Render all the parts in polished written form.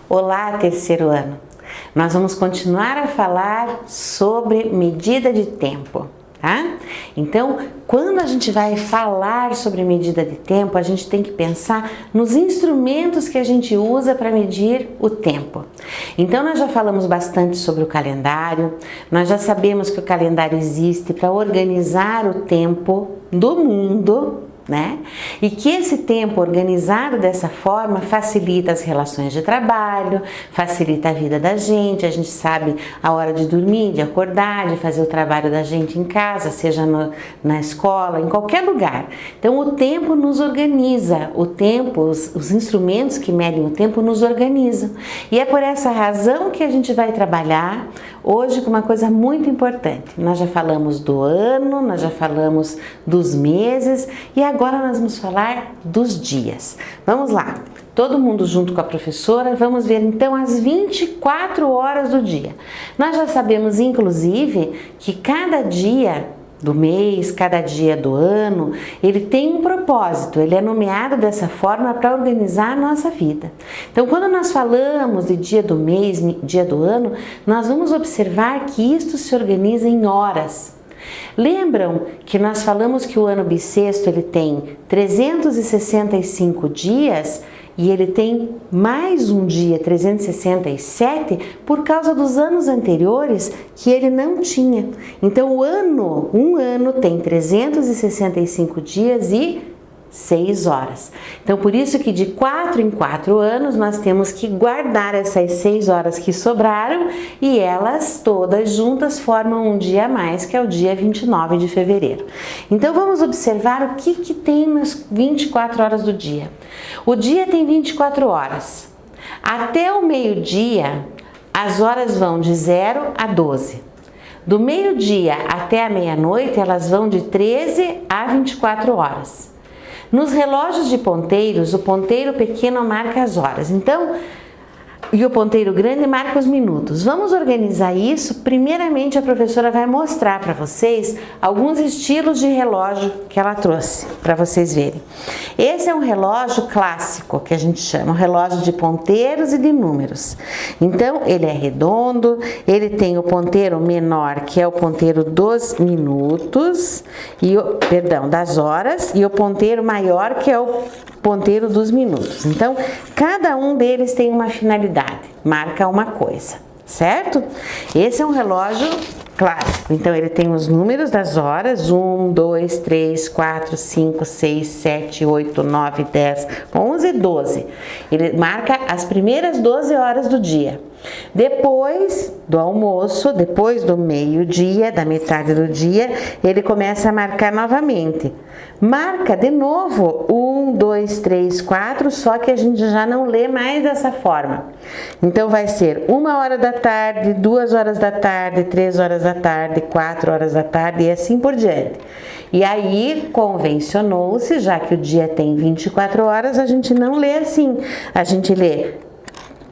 Olá, terceiro ano! Nós vamos continuar a falar sobre medida de tempo, tá? Então, quando a gente vai falar sobre medida de tempo, a gente tem que pensar nos instrumentos que a gente usa para medir o tempo. Então, nós já falamos bastante sobre o calendário, nós já sabemos que o calendário existe para organizar o tempo do mundo, né? E que esse tempo organizado dessa forma facilita as relações de trabalho, facilita a vida da gente, a gente sabe a hora de dormir, de acordar, de fazer o trabalho da gente em casa, seja na escola, em qualquer lugar. Então o tempo nos organiza, o tempo, os instrumentos que medem o tempo nos organizam. E é por essa razão que a gente vai trabalhar hoje com uma coisa muito importante. Nós já falamos do ano, nós já falamos dos meses e agora nós vamos falar dos dias. Vamos lá, todo mundo junto com a professora, vamos ver então as 24 horas do dia. Nós já sabemos inclusive que cada dia do mês, cada dia do ano, ele tem um propósito, ele é nomeado dessa forma para organizar a nossa vida. Então, quando nós falamos de dia do mês, dia do ano, nós vamos observar que isto se organiza em horas. Lembram que nós falamos que o ano bissexto ele tem 365 dias e ele tem mais um dia, 367, por causa dos anos anteriores que ele não tinha. Então, um ano tem 365 dias e 6 horas. Então, por isso que de 4 em 4 anos nós temos que guardar essas 6 horas que sobraram e elas todas juntas formam um dia a mais, que é o dia 29 de fevereiro. Então, vamos observar o que tem nas 24 horas do dia. O dia tem 24 horas. Até o meio-dia, as horas vão de 0 a 12. Do meio-dia até a meia-noite, elas vão de 13 a 24 horas. Nos relógios de ponteiros, o ponteiro pequeno marca as horas, então, e o ponteiro grande marca os minutos. Vamos organizar isso. Primeiramente, a professora vai mostrar para vocês alguns estilos de relógio que ela trouxe, para vocês verem. Esse é um relógio clássico, que a gente chama, um relógio de ponteiros e de números. Então, ele é redondo, ele tem o ponteiro menor, que é o ponteiro dos minutos, das horas, e o ponteiro maior, que é o ponteiro dos minutos. Então, cada um deles tem uma finalidade, marca uma coisa, certo? Esse é um relógio clássico, então ele tem os números das horas, 1, 2, 3, 4, 5, 6, 7, 8, 9, 10, 11 e 12. Ele marca as primeiras 12 horas do dia. Depois do almoço, depois do meio-dia, da metade do dia, ele começa a marcar novamente. Marca de novo 1, 2, 3, 4, só que a gente já não lê mais dessa forma. Então vai ser 1 hora da tarde, 2 horas da tarde, 3 horas da tarde, 4 horas da tarde e assim por diante. E aí convencionou-se, já que o dia tem 24 horas, a gente não lê assim, a gente lê.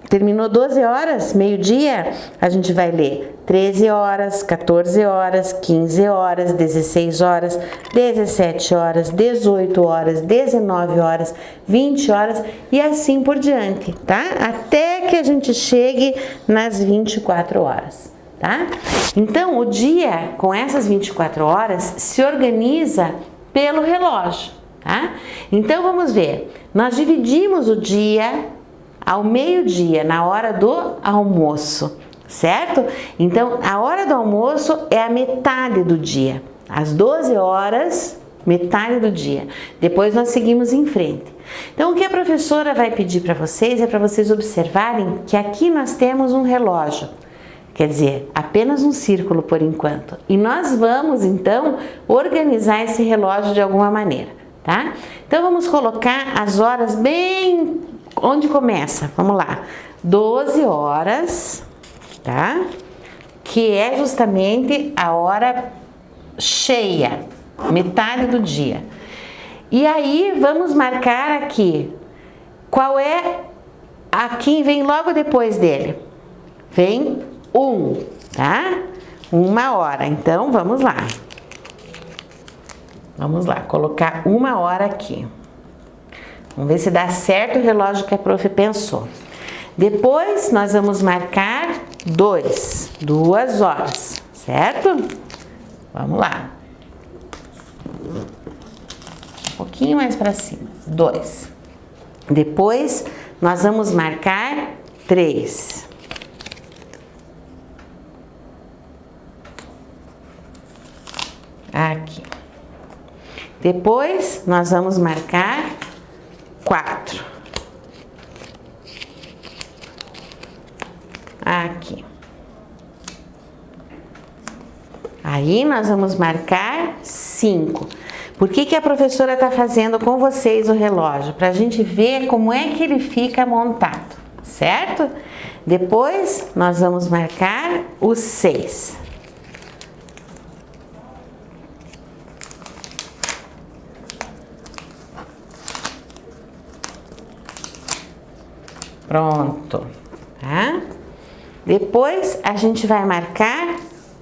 Terminou 12 horas, meio-dia, a gente vai ler 13 horas, 14 horas, 15 horas, 16 horas, 17 horas, 18 horas, 19 horas, 20 horas e assim por diante, tá? Até que a gente chegue nas 24 horas, tá? Então, o dia com essas 24 horas se organiza pelo relógio, tá? Então, vamos ver. Nós dividimos o dia ao meio-dia, na hora do almoço, certo? Então, a hora do almoço é a metade do dia. Às 12 horas, metade do dia. Depois nós seguimos em frente. Então, o que a professora vai pedir para vocês é para vocês observarem que aqui nós temos um relógio. Quer dizer, apenas um círculo por enquanto. E nós vamos, então, organizar esse relógio de alguma maneira, tá? Então, vamos colocar as horas bem... Onde começa? Vamos lá. 12 horas, tá? Que é justamente a hora cheia, metade do dia. E aí, vamos marcar aqui. Qual é quem vem logo depois dele? Vem 1, tá? 1 hora. Então, vamos lá. Vamos lá, colocar 1 hora aqui. Vamos ver se dá certo o relógio que a prof pensou. Depois nós vamos marcar 2 horas, certo? Vamos lá. Um pouquinho mais para cima, 2. Depois nós vamos marcar 3. Aqui. Depois nós vamos marcar 4. Aqui. Aí nós vamos marcar 5. Por que a professora está fazendo com vocês o relógio? Para a gente ver como é que ele fica montado, certo? Depois nós vamos marcar o 6. Pronto, tá? Depois a gente vai marcar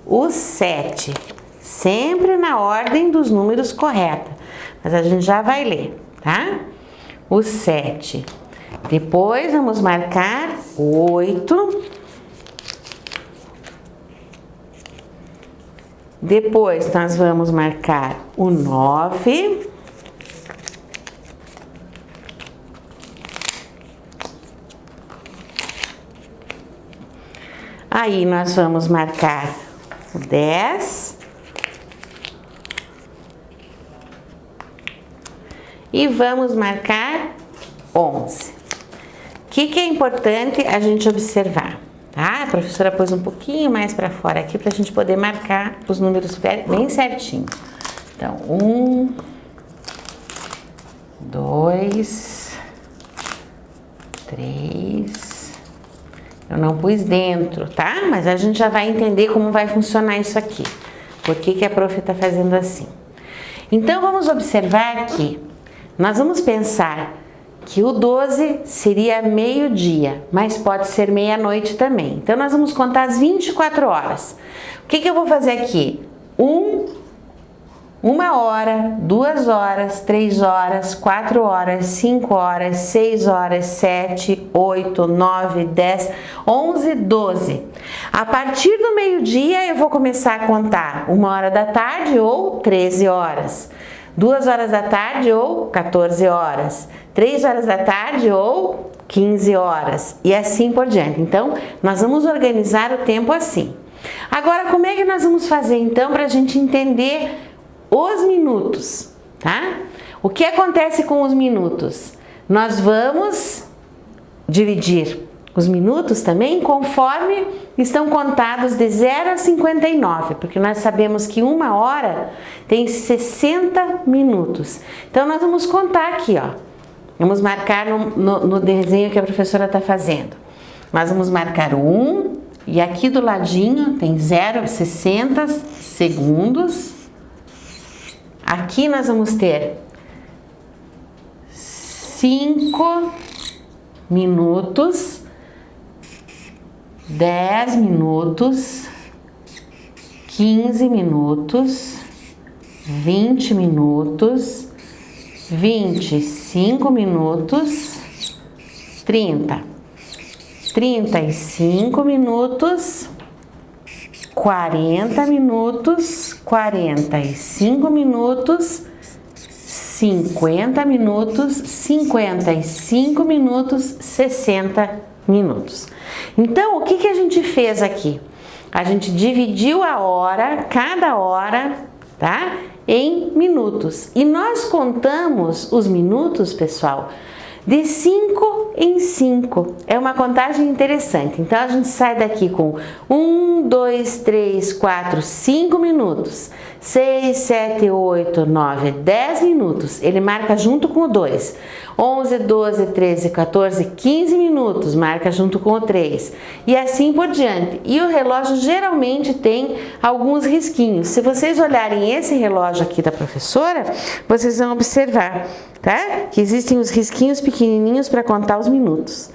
o 7, sempre na ordem dos números correta, mas a gente já vai ler, tá? O 7. Depois vamos marcar o 8. Depois nós vamos marcar o 9. Aí nós vamos marcar o 10 e vamos marcar 11. O que é importante a gente observar, tá? A professora pôs um pouquinho mais para fora aqui para a gente poder marcar os números bem certinho. Então, 1, 2, 3... Eu não pus dentro, tá? Mas a gente já vai entender como vai funcionar isso aqui. Por que a prof está fazendo assim? Então, vamos observar que nós vamos pensar que o 12 seria meio-dia, mas pode ser meia-noite também. Então, nós vamos contar as 24 horas. O que eu vou fazer aqui? 1 hora, 2 horas, 3 horas, 4 horas, 5 horas, 6 horas, 7, 8, 9, 10, 11, 12. A partir do meio-dia eu vou começar a contar 1 hora da tarde ou 13 horas, 2 horas da tarde ou 14 horas, 3 horas da tarde ou 15 horas e assim por diante. Então, nós vamos organizar o tempo assim. Agora, como é que nós vamos fazer então para a gente entender os minutos, tá? O que acontece com os minutos? Nós vamos dividir os minutos também conforme estão contados de 0 a 59, porque nós sabemos que 1 hora tem 60 minutos. Então, nós vamos contar aqui, ó. Vamos marcar no desenho que a professora está fazendo. Nós vamos marcar o 1 e aqui do ladinho tem 60 segundos. Aqui nós vamos ter 5 minutos, 10 minutos, 15 minutos, 20 minutos, 25 minutos, 30, 35 minutos, 40 minutos, 45 minutos, 50 minutos, 55 minutos, 60 minutos. Então, o que a gente fez aqui? A gente dividiu a hora, cada hora, tá? Em minutos. E nós contamos os minutos, pessoal, de 5 em 5. É uma contagem interessante. Então, a gente sai daqui com 1, 2, 3, 4, 5 minutos. 6, 7, 8, 9, 10 minutos. Ele marca junto com o 2. 11, 12, 13, 14, 15 minutos. Marca junto com o 3. E assim por diante. E o relógio geralmente tem alguns risquinhos. Se vocês olharem esse relógio aqui da professora, vocês vão observar tá? Que existem os risquinhos pequenininhos para contar os minutos.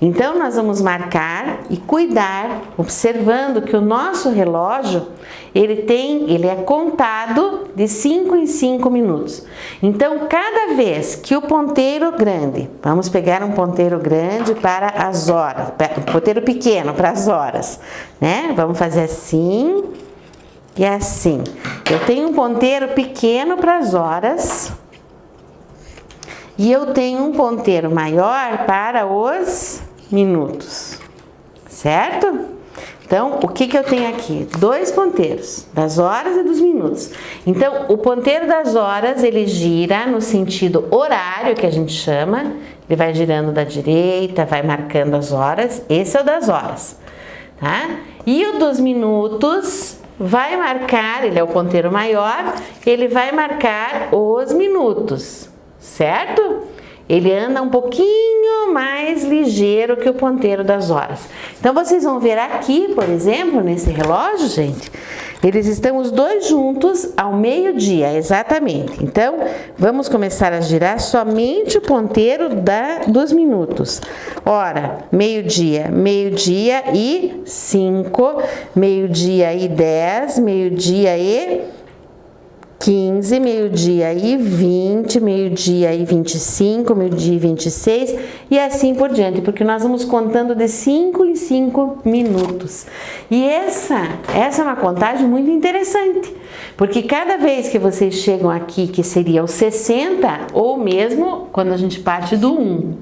Então, nós vamos marcar e cuidar, observando que o nosso relógio, ele é contado de 5 em 5 minutos. Então, cada vez que o ponteiro grande, vamos pegar um ponteiro grande para as horas, um ponteiro pequeno para as horas, né? Vamos fazer assim e assim. Eu tenho um ponteiro pequeno para as horas. E eu tenho um ponteiro maior para os minutos, certo? Então, o que eu tenho aqui? 2 ponteiros, das horas e dos minutos. Então, o ponteiro das horas, ele gira no sentido horário, que a gente chama. Ele vai girando da direita, vai marcando as horas. Esse é o das horas, tá? E o dos minutos vai marcar, ele é o ponteiro maior, ele vai marcar os minutos. Certo? Ele anda um pouquinho mais ligeiro que o ponteiro das horas. Então, vocês vão ver aqui, por exemplo, nesse relógio, gente, eles estão os dois juntos ao meio-dia, exatamente. Então, vamos começar a girar somente o ponteiro dos minutos. Ora, meio-dia, meio-dia e 5, meio-dia e 10, meio-dia e 15, meio-dia e 20, meio-dia e 25, meio-dia e 26 e assim por diante, porque nós vamos contando de 5 em 5 minutos. E essa é uma contagem muito interessante, porque cada vez que vocês chegam aqui, que seria o 60, ou mesmo quando a gente parte do 1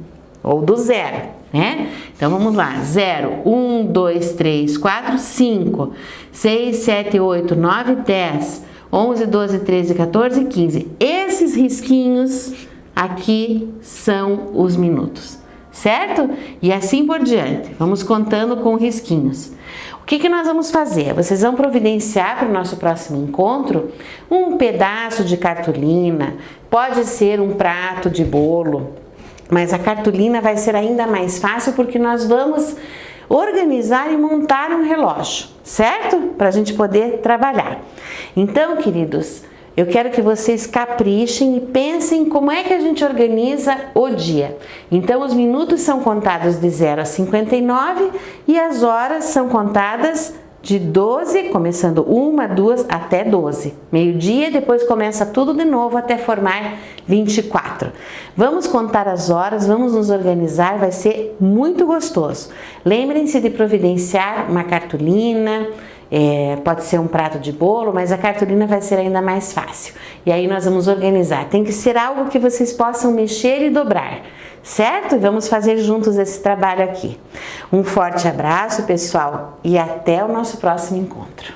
ou do 0, né? Então vamos lá, 0, 1, 2, 3, 4, 5, 6, 7, 8, 9, 10, 11, 12, 13, 14, 15. Esses risquinhos aqui são os minutos, certo? E assim por diante. Vamos contando com risquinhos. O que nós vamos fazer? Vocês vão providenciar para o nosso próximo encontro um pedaço de cartolina, pode ser um prato de bolo, mas a cartolina vai ser ainda mais fácil porque nós vamos organizar e montar um relógio, certo? Para a gente poder trabalhar. Então, queridos, eu quero que vocês caprichem e pensem como é que a gente organiza o dia. Então, os minutos são contados de 0 a 59 e as horas são contadas de 12, começando 1, 2 até 12. Meio-dia, depois começa tudo de novo até formar 24. Vamos contar as horas, vamos nos organizar, vai ser muito gostoso. Lembrem-se de providenciar uma cartolina, pode ser um prato de bolo, mas a cartolina vai ser ainda mais fácil. E aí nós vamos organizar. Tem que ser algo que vocês possam mexer e dobrar, certo? E vamos fazer juntos esse trabalho aqui. Um forte abraço, pessoal, e até o nosso próximo encontro.